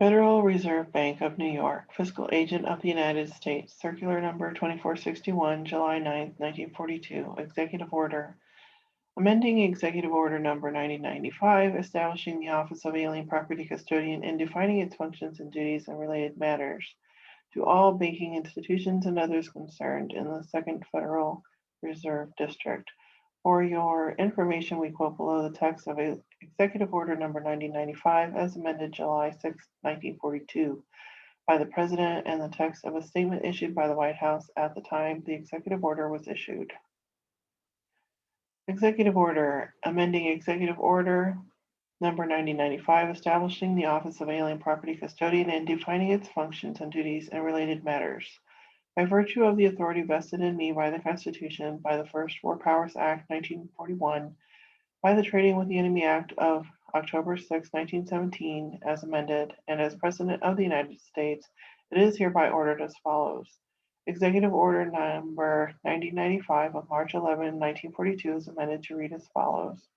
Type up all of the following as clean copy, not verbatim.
Federal Reserve Bank of New York, Fiscal Agent of the United States, Circular Number 2461, July 9, 1942, Executive Order, amending Executive Order Number 9095, establishing the Office of Alien Property Custodian and defining its functions and duties and related matters to all banking institutions and others concerned in the Second Federal Reserve District. For your information, we quote below the text of Executive Order Number 9095 as amended July 6, 1942 by the President and the text of a statement issued by the White House at the time the executive order was issued. Executive Order amending Executive Order Number 9095 establishing the Office of Alien Property Custodian and defining its functions and duties and related matters. By virtue of the authority vested in me by the Constitution, by the First War Powers Act 1941, by the Trading with the Enemy Act of October 6, 1917, as amended, and as President of the United States, it is hereby ordered as follows. Executive Order Number 9095 of March 11, 1942 is amended to read as follows.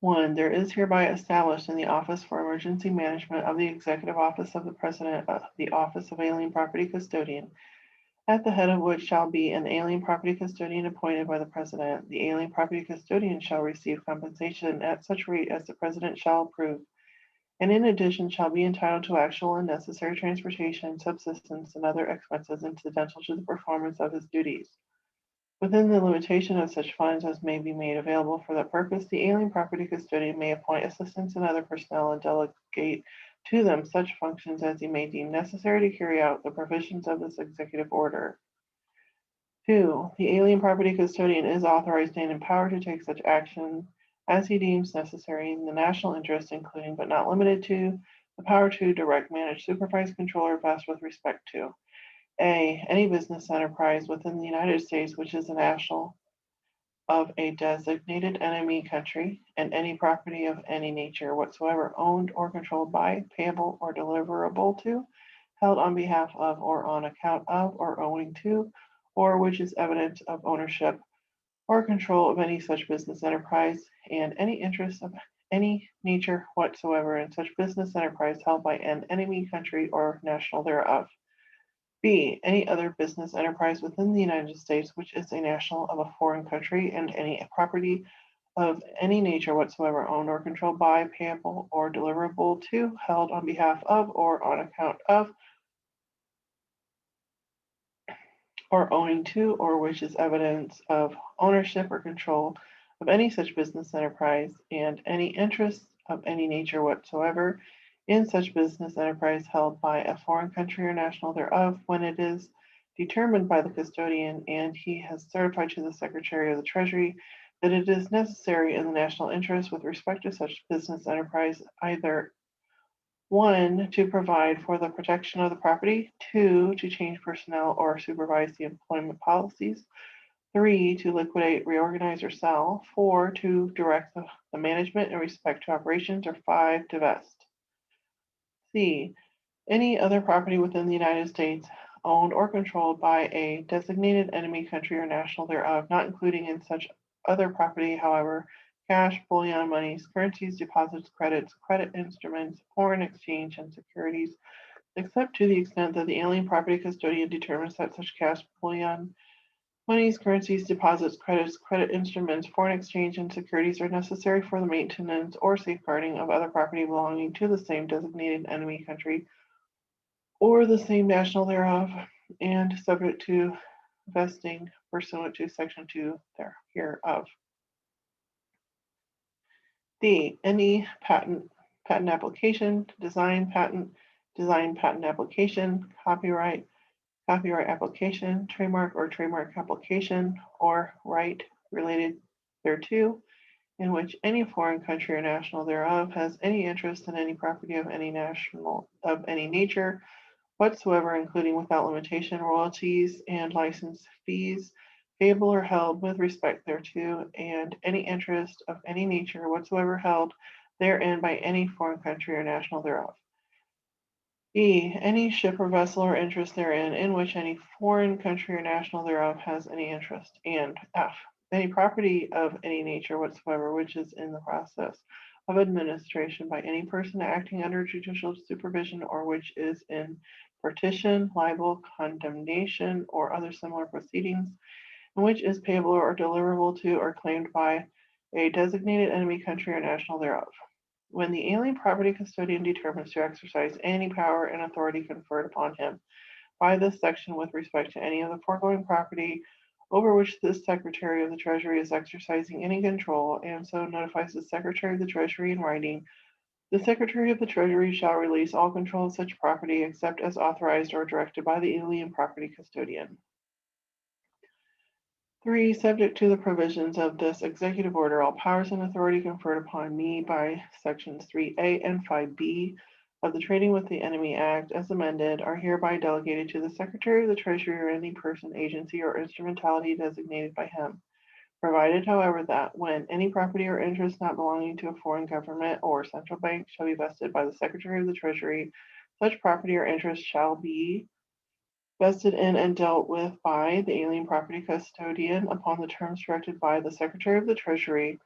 1. There is hereby established in the Office for Emergency Management of the Executive Office of the President, the Office of Alien Property Custodian, at the head of which shall be an alien property custodian appointed by the President. The alien property custodian shall receive compensation at such rate as the President shall approve, and in addition shall be entitled to actual and necessary transportation, subsistence, and other expenses incidental to the performance of his duties. Within the limitation of such funds as may be made available for that purpose, the alien property custodian may appoint assistants and other personnel and delegate to them such functions as he may deem necessary to carry out the provisions of this executive order. 2. The alien property custodian is authorized and empowered to take such action as he deems necessary in the national interest, including but not limited to the power to direct, manage, supervise, control, or vest with respect to A. Any business enterprise within the United States which is a national of a designated enemy country, and any property of any nature whatsoever owned or controlled by, payable or deliverable to, held on behalf of or on account of or owing to, or which is evidence of ownership or control of any such business enterprise, and any interest of any nature whatsoever in such business enterprise held by an enemy country or national thereof. B. Any other business enterprise within the United States which is a national of a foreign country, and any property of any nature whatsoever owned or controlled by, payable or deliverable to, held on behalf of or on account of or owing to, or which is evidence of ownership or control of any such business enterprise, and any interest of any nature whatsoever in such business enterprise held by a foreign country or national thereof, when it is determined by the custodian and he has certified to the Secretary of the Treasury that it is necessary in the national interest with respect to such business enterprise, either 1, to provide for the protection of the property, 2, to change personnel or supervise the employment policies, 3, to liquidate, reorganize, or sell, 4, to direct the management in respect to operations, or 5, to vest. C. Any other property within the United States owned or controlled by a designated enemy country or national thereof, not including in such other property, however, cash, bullion, monies, currencies, deposits, credits, credit instruments, foreign exchange, and securities, except to the extent that the alien property custodian determines that such cash, bullion, monies, currencies, deposits, credits, credit instruments, foreign exchange, and securities are necessary for the maintenance or safeguarding of other property belonging to the same designated enemy country or the same national thereof, and subject to vesting pursuant to Section 2 hereof. D. Any patent application, design patent application, copyright application, trademark or trademark application, or right related thereto, in which any foreign country or national thereof has any interest in any property of any national of any nature whatsoever, including without limitation royalties and license fees payable or held with respect thereto, and any interest of any nature whatsoever held therein by any foreign country or national thereof. E. Any ship or vessel or interest therein in which any foreign country or national thereof has any interest. And F. Any property of any nature whatsoever which is in the process of administration by any person acting under judicial supervision or which is in partition, libel, condemnation, or other similar proceedings, and which is payable or deliverable to or claimed by a designated enemy country or national thereof. When the alien property custodian determines to exercise any power and authority conferred upon him by this section with respect to any of the foregoing property over which this Secretary of the Treasury is exercising any control, and so notifies the Secretary of the Treasury in writing, the Secretary of the Treasury shall release all control of such property except as authorized or directed by the alien property custodian. 3. Subject to the provisions of this executive order, all powers and authority conferred upon me by sections 3A and 5B of the Trading with the Enemy Act, as amended, are hereby delegated to the Secretary of the Treasury or any person, agency, or instrumentality designated by him. Provided, however, that when any property or interest not belonging to a foreign government or central bank shall be vested by the Secretary of the Treasury, such property or interest shall be vested in and dealt with by the alien property custodian upon the terms directed by the Secretary of the Treasury,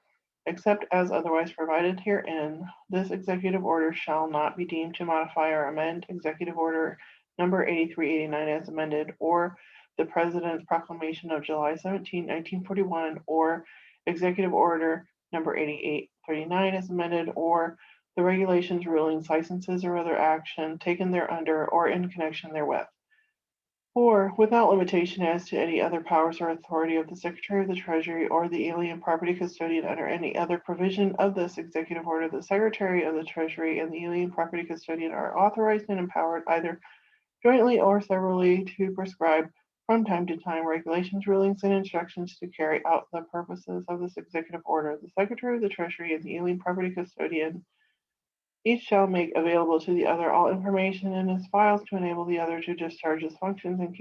except as otherwise provided herein. This executive order shall not be deemed to modify or amend Executive Order Number 8389 as amended, or the President's Proclamation of July 17, 1941, or Executive Order Number 8839 as amended, or the regulations, rulings, licenses, or other action taken thereunder or in connection therewith. 4. Without limitation as to any other powers or authority of the Secretary of the Treasury or the alien property custodian under any other provision of this executive order, the Secretary of the Treasury and the alien property custodian are authorized and empowered either jointly or severally to prescribe from time to time regulations, rulings, and instructions to carry out the purposes of this executive order. The Secretary of the Treasury and the alien property custodian each shall make available to the other all information in his files to enable the other to discharge his functions and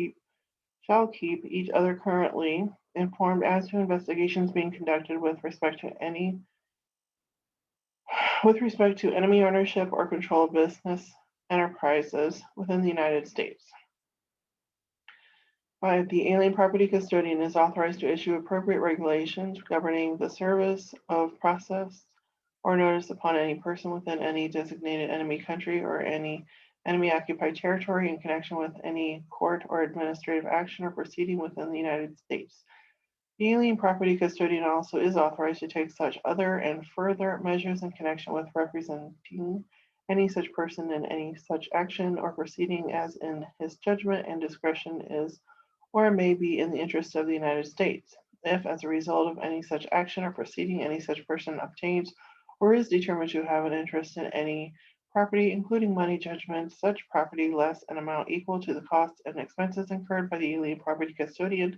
shall keep each other currently informed as to investigations being conducted with respect to enemy ownership or control of business enterprises within the United States. 5. The alien property custodian is authorized to issue appropriate regulations governing the service of process or notice upon any person within any designated enemy country or any enemy occupied territory in connection with any court or administrative action or proceeding within the United States. The alien property custodian also is authorized to take such other and further measures in connection with representing any such person in any such action or proceeding as in his judgment and discretion is or may be in the interest of the United States. If, as a result of any such action or proceeding, any such person obtains or is determined to have an interest in any property, including money judgments, such property less an amount equal to the costs and expenses incurred by the alien property custodian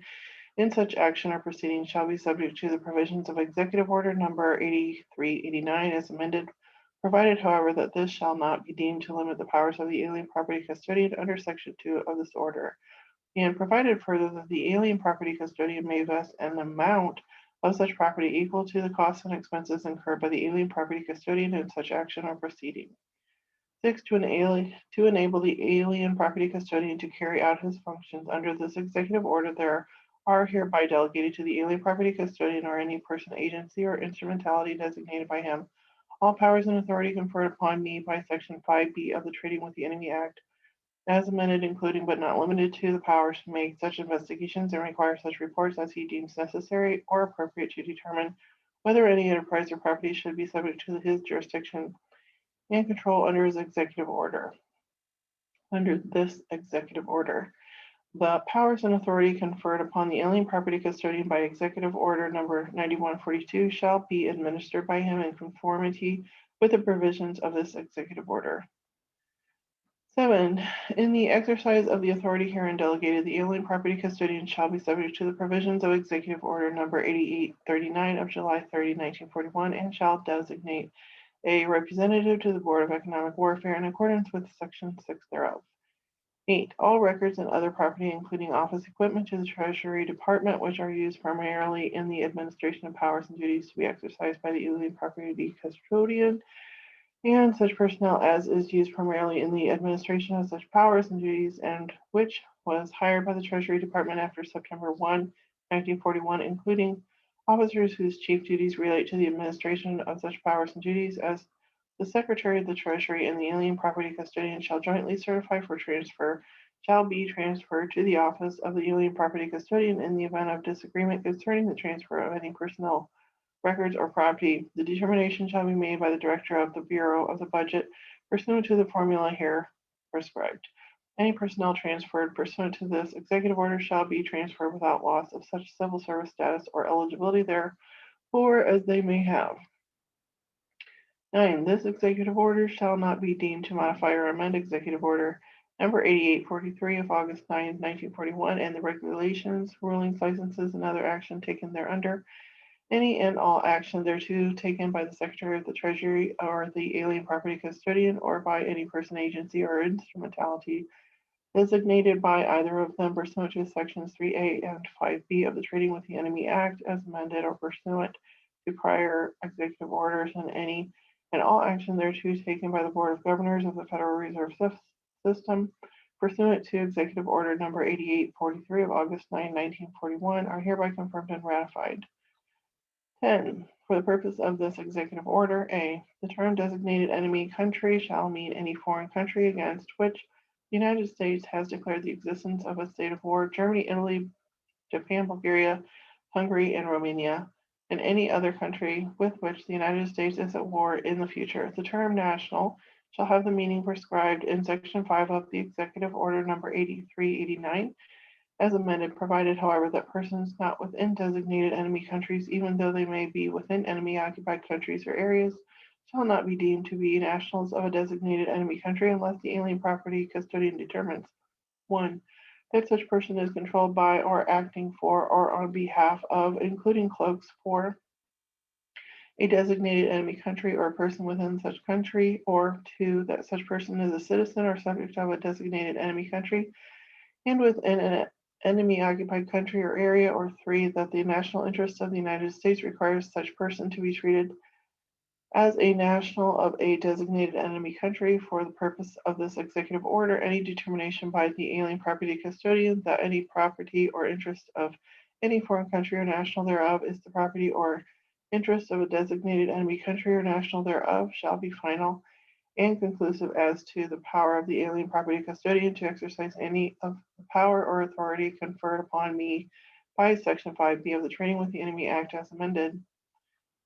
in such action or proceeding shall be subject to the provisions of Executive Order Number 8389 as amended, provided, however, that this shall not be deemed to limit the powers of the alien property custodian under Section 2 of this order, and provided further that the alien property custodian may vest an amount of such property equal to the costs and expenses incurred by the alien property custodian in such action or proceeding. 6. To enable the alien property custodian to carry out his functions under this executive order, there are hereby delegated to the alien property custodian or any person, agency, or instrumentality designated by him all powers and authority conferred upon me by Section 5B of the Trading with the Enemy Act, as amended, including but not limited to the powers to make such investigations and require such reports as he deems necessary or appropriate to determine whether any enterprise or property should be subject to his jurisdiction and control under his executive order. Under this executive order, the powers and authority conferred upon the alien property custodian by Executive Order Number 9142 shall be administered by him in conformity with the provisions of this executive order. 7. In the exercise of the authority herein delegated, the alien property custodian shall be subject to the provisions of Executive Order Number 8839 of July 30, 1941, and shall designate a representative to the Board of Economic Warfare in accordance with Section 6 thereof. 8. All records and other property, including office equipment to the Treasury Department, which are used primarily in the administration of powers and duties to be exercised by the alien property custodian, and such personnel as is used primarily in the administration of such powers and duties, and which was hired by the Treasury Department after September 1, 1941, including Officers whose chief duties relate to the administration of such powers and duties as the Secretary of the Treasury and the alien property custodian shall jointly certify for transfer shall be transferred to the office of the alien property custodian in the event of disagreement concerning the transfer of any personnel, records, or property. The determination shall be made by the Director of the Bureau of the Budget pursuant to the formula here prescribed. Any personnel transferred pursuant to this executive order shall be transferred without loss of such civil service status or eligibility therefor as they may have. 9. This executive order shall not be deemed to modify or amend Executive Order Number 8843 of August 9, 1941, and the regulations, rulings, licenses, and other action taken thereunder. Any and all action thereto taken by the Secretary of the Treasury or the alien property custodian or by any person, agency, or instrumentality designated by either of them pursuant to sections 3A and 5B of the Trading with the Enemy Act as amended or pursuant to prior executive orders and any and all action thereto taken by the Board of Governors of the Federal Reserve System pursuant to Executive Order Number 8843 of August 9, 1941 are hereby confirmed and ratified. 10. For the purpose of this executive order, A. The term designated enemy country shall mean any foreign country against which the United States has declared the existence of a state of war, Germany, Italy, Japan, Bulgaria, Hungary, and Romania, and any other country with which the United States is at war in the future. The term national shall have the meaning prescribed in Section 5 of the Executive Order Number 8389 as amended, provided, however, that persons not within designated enemy countries, even though they may be within enemy-occupied countries or areas, shall not be deemed to be nationals of a designated enemy country unless the alien property custodian determines 1. That such person is controlled by or acting for or on behalf of, including cloaks for, a designated enemy country or a person within such country, or 2. That such person is a citizen or subject of a designated enemy country and within an enemy-occupied country or area, or 3, that the national interest of the United States requires such person to be treated as a national of a designated enemy country. For the purpose of this executive order, any determination by the alien property custodian that any property or interest of any foreign country or national thereof is the property or interest of a designated enemy country or national thereof shall be final and conclusive as to the power of the alien property custodian to exercise any of the power or authority conferred upon me by Section 5B of the Trading with the Enemy Act as amended.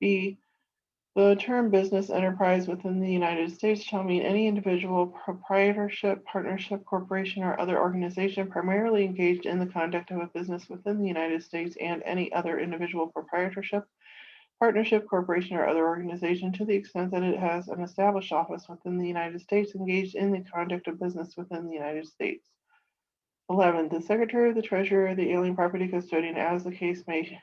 B. The term business enterprise within the United States shall mean any individual, proprietorship, partnership, corporation, or other organization primarily engaged in the conduct of a business within the United States and any other individual proprietorship, partnership, corporation, or other organization to the extent that it has an established office within the United States engaged in the conduct of business within the United States. 11. The Secretary of the Treasury or the alien property custodian, as the case may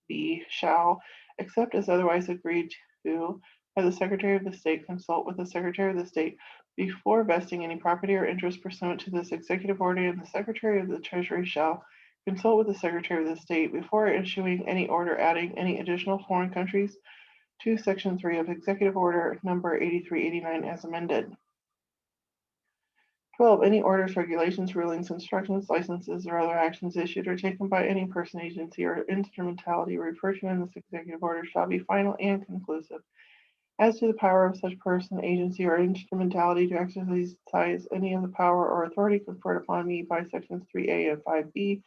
be, shall, except as otherwise agreed to by the Secretary of the State, consult with the Secretary of the State before vesting any property or interest pursuant to this executive order, and the Secretary of the Treasury shall consult with the Secretary of the State before issuing any order adding any additional foreign countries to Section 3 of Executive Order Number 8389 as amended. 12. Any orders, regulations, rulings, instructions, licenses, or other actions issued or taken by any person, agency, or instrumentality referred to in this executive order shall be final and conclusive as to the power of such person, agency, or instrumentality to exercise any of the power or authority conferred upon me by Sections 3A and 5B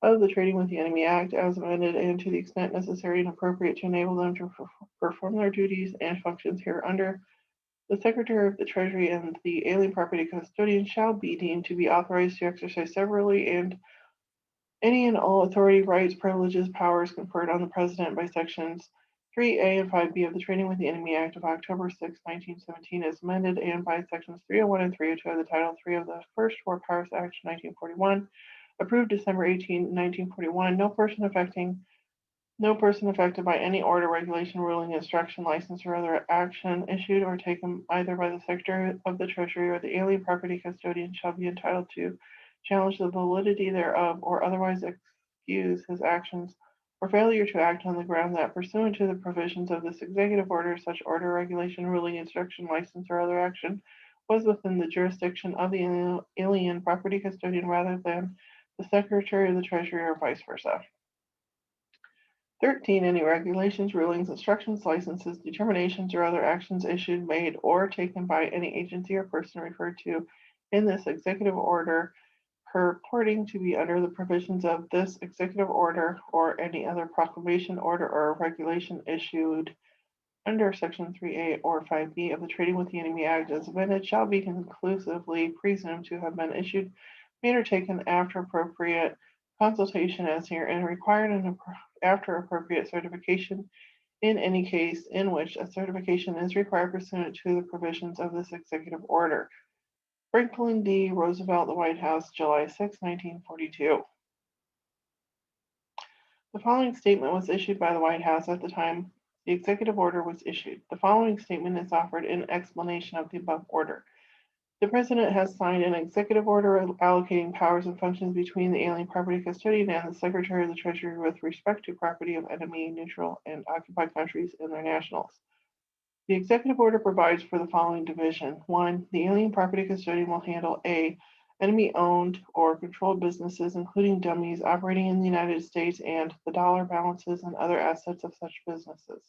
of the Trading with the Enemy Act as amended, and to the extent necessary and appropriate to enable them to perform their duties and functions hereunder. The Secretary of the Treasury and the alien property custodian shall be deemed to be authorized to exercise severally and any and all authority, rights, privileges, powers conferred on the President by Sections 3A and 5B of the Trading with the Enemy Act of October 6, 1917, as amended, and by Sections 301 and 302 of the Title III of the First War Powers Act 1941, approved December 18, 1941. No person affected by any order, regulation, ruling, instruction, license, or other action issued or taken either by the Secretary of the Treasury or the alien property custodian shall be entitled to challenge the validity thereof or otherwise excuse his actions or failure to act on the ground that, pursuant to the provisions of this executive order, such order, regulation, ruling, instruction, license, or other action was within the jurisdiction of the alien property custodian rather than the Secretary of the Treasury or vice versa. 13, any regulations, rulings, instructions, licenses, determinations, or other actions issued, made, or taken by any agency or person referred to in this executive order purporting to be under the provisions of this executive order or any other proclamation, order, or regulation issued under Section 3A or 5B of the Trading with the Enemy Act as amended shall be conclusively presumed to have been issued, made, or taken after appropriate consultation as herein required and after appropriate certification in any case in which a certification is required pursuant to the provisions of this executive order. Franklin D. Roosevelt, the White House, July 6, 1942. The following statement was issued by the White House at the time the executive order was issued. The following statement is offered in explanation of the above order. The President has signed an executive order allocating powers and functions between the alien property custodian and the Secretary of the Treasury with respect to property of enemy, neutral, and occupied countries and their nationals. The executive order provides for the following division. 1. The alien property custodian will handle A. Enemy-owned or controlled businesses, including dummies operating in the United States and the dollar balances and other assets of such businesses.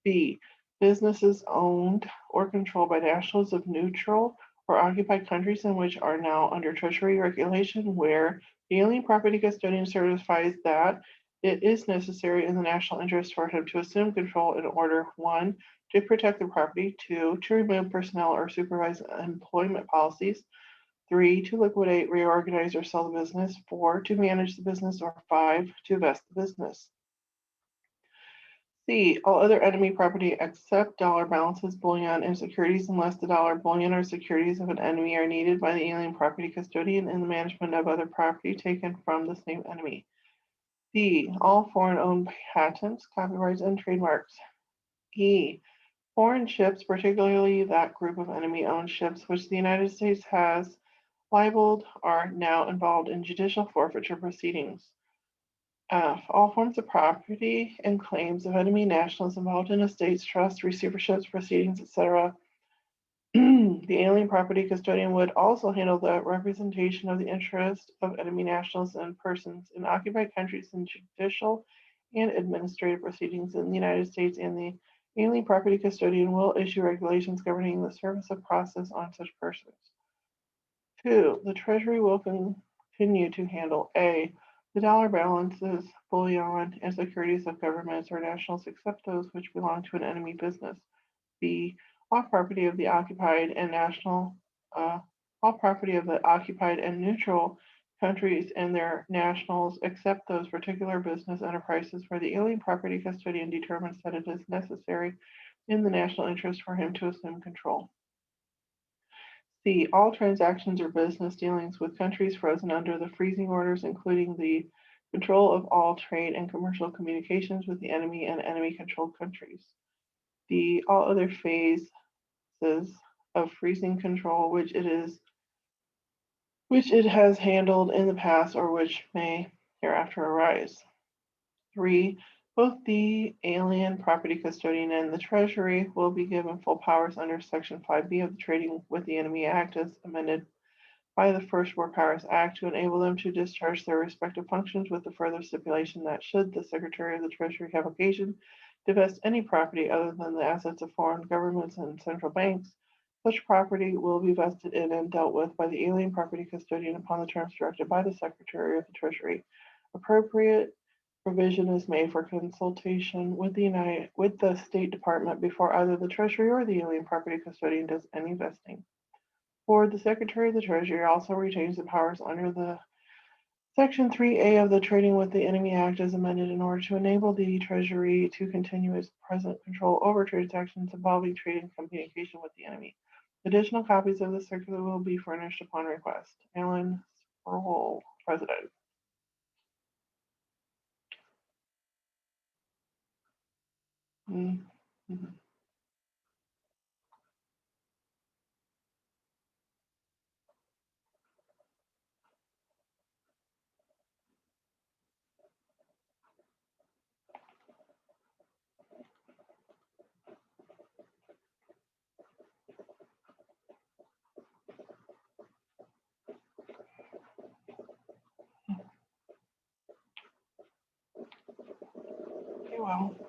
B. Businesses owned or controlled by nationals of neutral or occupied countries and which are now under Treasury regulation, where the alien property custodian certifies that it is necessary in the national interest for him to assume control in order 1. To protect the property, 2. To remove personnel or supervise employment policies, 3. To liquidate, reorganize, or sell the business, 4. To manage the business, or 5. To vest the business. C. All other enemy property except dollar balances, bullion, and securities unless the dollar, bullion, or securities of an enemy are needed by the alien property custodian in the management of other property taken from the same enemy. D. All foreign-owned patents, copyrights, and trademarks. E. Foreign ships, particularly that group of enemy-owned ships which the United States has libeled, are now involved in judicial forfeiture proceedings. F. All forms of property and claims of enemy nationals involved in estates, trusts, receiverships, proceedings, etc. The alien property custodian would also handle the representation of the interest of enemy nationals and persons in occupied countries in judicial and administrative proceedings in the United States, and the alien property custodian will issue regulations governing the service of process on such persons. 2. The Treasury will continue to handle A. The dollar balances, bullion, and securities of governments or nationals except those which belong to an enemy business. B. All property of the occupied and neutral countries and their nationals, except those particular business enterprises where the alien property custodian determines that it is necessary in the national interest for him to assume control. C. All transactions or business dealings with countries frozen under the freezing orders, including the control of all trade and commercial communications with the enemy and enemy-controlled countries. D. All other phases of freezing control which it has handled in the past or which may hereafter arise. 3. Both the alien property custodian and the Treasury will be given full powers under Section 5B of the Trading with the Enemy Act as amended by the First War Powers Act to enable them to discharge their respective functions, with the further stipulation that should the Secretary of the Treasury have occasion to vest any property other than the assets of foreign governments and central banks, such property will be vested in and dealt with by the alien property custodian upon the terms directed by the Secretary of the Treasury. Appropriate provision is made for consultation with the State Department before either the Treasury or the alien property custodian does any vesting. 4. The Secretary of the Treasury also retains the powers under the Section 3A of the Trading with the Enemy Act as amended in order to enable the Treasury to continue its present control over transactions involving trade and communication with the enemy. Additional copies of the circular will be furnished upon request. Alan Sproul, President. Mm-hmm. Well,